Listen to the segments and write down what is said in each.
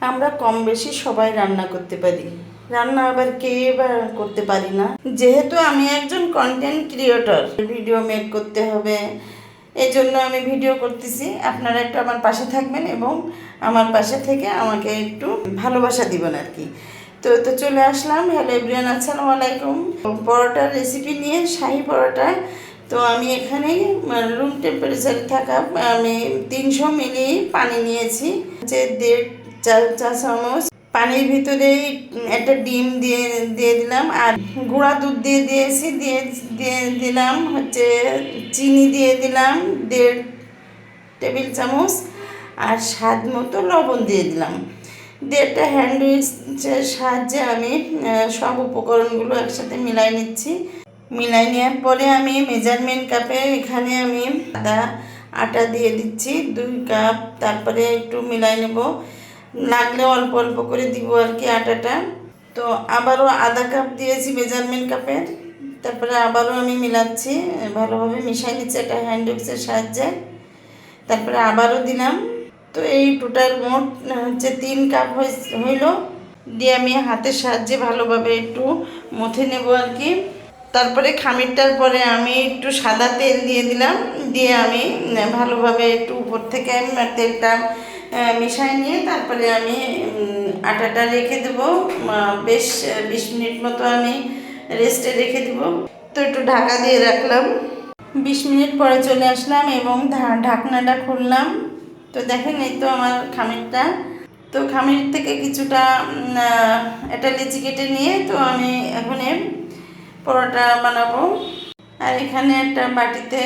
আমরা কম বেশি সবাই রান্না করতে পারি, রান্না আবার কে বা করতে পারি না। যেহেতু আমি একজন কন্টেন্ট ক্রিয়েটর, ভিডিও মেক করতে হবে, এই জন্য আমি ভিডিও করতেছি। আপনারা একটু আমার পাশে থাকবেন এবং আমার পাশে থেকে আমাকে একটু ভালোবাসা দিবেন আর কি। তো চলে আসলাম। হ্যালো এভরিওয়ান, আসসালামু আলাইকুম। পরোটার রেসিপি নিয়ে, শাহী পরোটা। তো আমি এখানে রুম টেম্পারেচারে থাকা আমি 300 মিলি পানি নিয়েছি, যে 1.5 চা চামচ পানির ভিতরে একটা ডিম দিয়ে দিলাম, আর গুঁড়া দুধ দিয়েছি, দিয়ে দিলাম হচ্ছে চিনি দিয়ে দিলাম 1.5 টেবিল চামচ, আর স্বাদ মতো লবণ দিয়ে দিলাম। একটা হ্যান্ড উইচের সাহায্যে আমি সব উপকরণগুলো একসাথে মিলাই নিচ্ছি। মিলাই নেওয়ার পরে আমি মেজারমেন্ট কাপে এখানে আমি আটা দিয়ে দিচ্ছি 2 কাপ। তারপরে একটু মিলাই নেব, লাগলে অল্প অল্প করে দিব আর কি আটাটা। তো আবারও আধা কাপ দিয়েছি মেজারমেন্ট কাপের। তারপরে আবারও আমি মিলাচ্ছি, ভালোভাবে মিশাই নিচ্ছি একটা হ্যান্ড উইচের সাহায্যে। তারপরে আবারও দিলাম। তো এই টোটাল মোট হচ্ছে 3 কাপ হইল। দিয়ে আমি হাতের সাহায্যে ভালোভাবে একটু মথে নেব আর কি। তারপরে খামিরটার পরে আমি একটু সাদা তেল দিয়ে দিলাম, দিয়ে আমি ভালোভাবে একটু উপর থেকে তেলটা মিশাই নিয়ে তারপরে আমি আটাটা রেখে দেবো। বেশ 20 মিনিট মতো আমি রেস্টে রেখে দেবো। তো একটু ঢাকা দিয়ে রাখলাম। 20 মিনিট পরে চলে আসলাম এবং ঢাকনাটা খুললাম। তো দেখেন, এই তো আমার খামিরটা। তো খামির থেকে কিছুটা একটা লিচি কেটে নিয়ে তো আমি এখন পরোটা বানাবো। আর এখানে একটা বাটিতে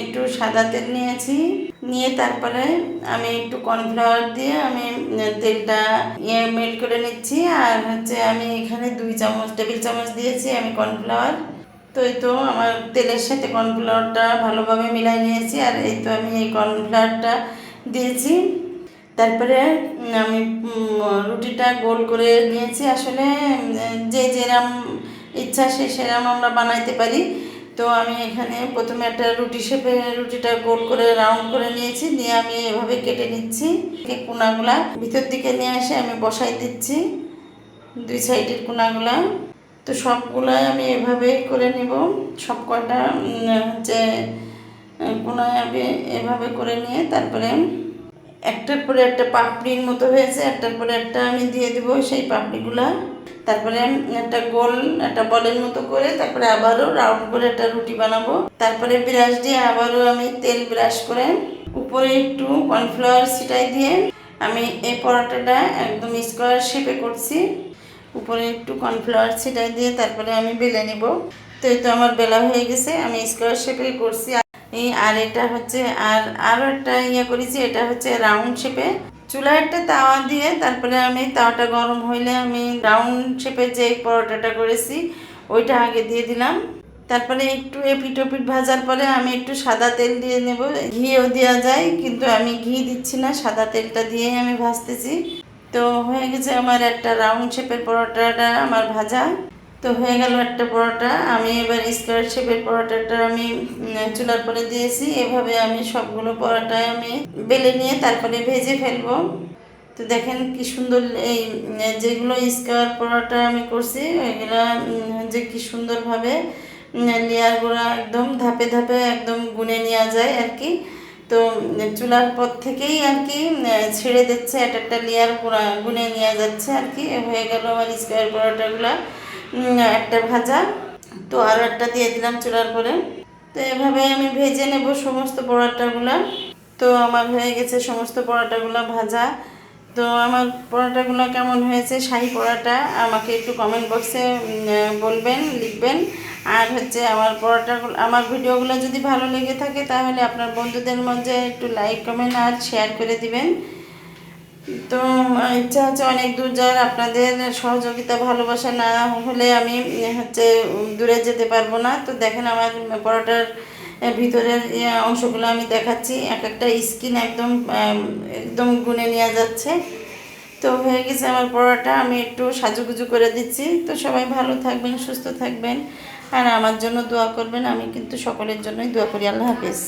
একটু সাদা তেল নিয়েছি, নিয়ে তারপরে আমি একটু কর্নফ্লাওয়ার দিয়ে আমি তেলটা মেল্ট করে নিচ্ছি। আর হচ্ছে আমি এখানে 2 টেবিল চামচ দিয়েছি আমি কর্নফ্লাওয়ার। তো এই তো আমার তেলের সাথে কর্নফ্লাওয়ারটা ভালোভাবে মিলাই নিয়েছি। আর এই তো আমি এই কর্নফ্লাওয়ারটা দিয়েছি। তারপরে আমি রুটিটা গোল করে নিয়েছি। আসলে যে যেরম ইচ্ছা সেরকম আমরা বানাইতে পারি। তো আমি এখানে প্রথমে একটা রুটিটা গোল করে রাউন্ড করে নিয়েছি, নিয়ে আমি এভাবে কেটে নিচ্ছি। কোনাগুলা ভিতর দিকে নিয়ে এসে আমি বসাই দিচ্ছি 2 সাইডের কোনাগুলা। তো সবগুলাই আমি এভাবেই করে নিব। সব কয়টা হচ্ছে কোনায় আমি এভাবে করে নিয়ে তারপরে একটার পরে একটা পাপড়ির মতো হয়েছে, একটার পরে একটা আমি দিয়ে দেব সেই পাপড়িগুলা। তারপরে একটা বলের মতো করে তারপরে আবারও রাউন্ড করে একটা রুটি বানাবো। তারপরে ব্রাশ দিয়ে আবারও আমি তেল ব্রাশ করে উপরে একটু কর্নফ্লাওয়ার ছিটাই দিয়ে আমি এই পরোটাটা একদম স্কোয়ার শেপে করছি। উপরে একটু কর্নফ্লাওয়ার ছিটাই দিয়ে তারপরে আমি বেলে নিব। তো এই তো আমার বেলা হয়ে গেছে, আমি স্কোয়ার শেপে করছি। আর এটা হচ্ছে আরও একটা করেছি, এটা হচ্ছে রাউন্ড শেপে। চুলায় একটা তাওয়া দিয়ে তারপরে আমি তাওয়াটা গরম হইলে আমি রাউন্ড শেপে যে পরোটাটা করেছি ওইটা আগে দিয়ে দিলাম। তারপরে একটু এপিট ওপিট ভাজার পরে আমি একটু সাদা তেল দিয়ে নেব। ঘিও দেওয়া যায়, কিন্তু আমি ঘি দিচ্ছি না, সাদা তেলটা দিয়েই আমি ভাজতেছি। তো হয়ে গেছে আমার একটা রাউন্ড শেপের পরোটাটা আমার ভাজা। তো হয়ে গেল একটা পরোটা। আমি এবার স্কোয়ার শেপের পরোটাটা আমি চুলার পরে দিয়েছি। এভাবে আমি সবগুলো পরোটা আমি বেলে নিয়ে তারপরে ভেজে ফেলবো। তো দেখেন কি সুন্দর এই যেগুলো স্কোয়ার পরোটা আমি করছি ওইগুলো যে কি সুন্দরভাবে লেয়ারগুলো একদম ধাপে ধাপে একদম গুনে নেওয়া যায় আর কি। তো চুলার পর থেকেই আর কি ছেড়ে দিচ্ছে, একটা লেয়ার গুনে নেওয়া যাচ্ছে আর কি। হয়ে গেল আমার স্কোয়ার পরোটাগুলো একটা ভাজা। তো আরও একটা দিয়ে দিলাম চুলার পরে। তো এভাবে আমি ভেজে নেব সমস্ত পরোটাগুলো। তো আমার হয়ে গেছে সমস্ত পরোটাগুলো ভাজা। তো আমার পরোটাগুলো কেমন হয়েছে শাহী পরোটা আমাকে একটু কমেন্ট বক্সে বলবেন, লিখবেন। আর হচ্ছে আমার ভিডিওগুলো যদি ভালো লেগে থাকে তাহলে আপনার বন্ধুদের মধ্যে একটু লাইক, কমেন্ট আর শেয়ার করে দিবেন। তো ইচ্ছা হচ্ছে অনেক দূর যাওয়ার, আপনাদের সহযোগিতা ভালোবাসা না হলে আমি হচ্ছে দূরে যেতে পারবো না। তো দেখেন আমার পরোটার ভিতরের অংশগুলো আমি দেখাচ্ছি, একটা স্কিন একদম একদম গুনে নেওয়া যাচ্ছে। তো হয়ে গেছে আমার পরোটা, আমি একটু সাজুগুজু করে দিচ্ছি। তো সবাই ভালো থাকবেন, সুস্থ থাকবেন আর আমার জন্য দোয়া করবেন। আমি কিন্তু সকলের জন্যই দোয়া করি। আল্লাহ হাফেজ।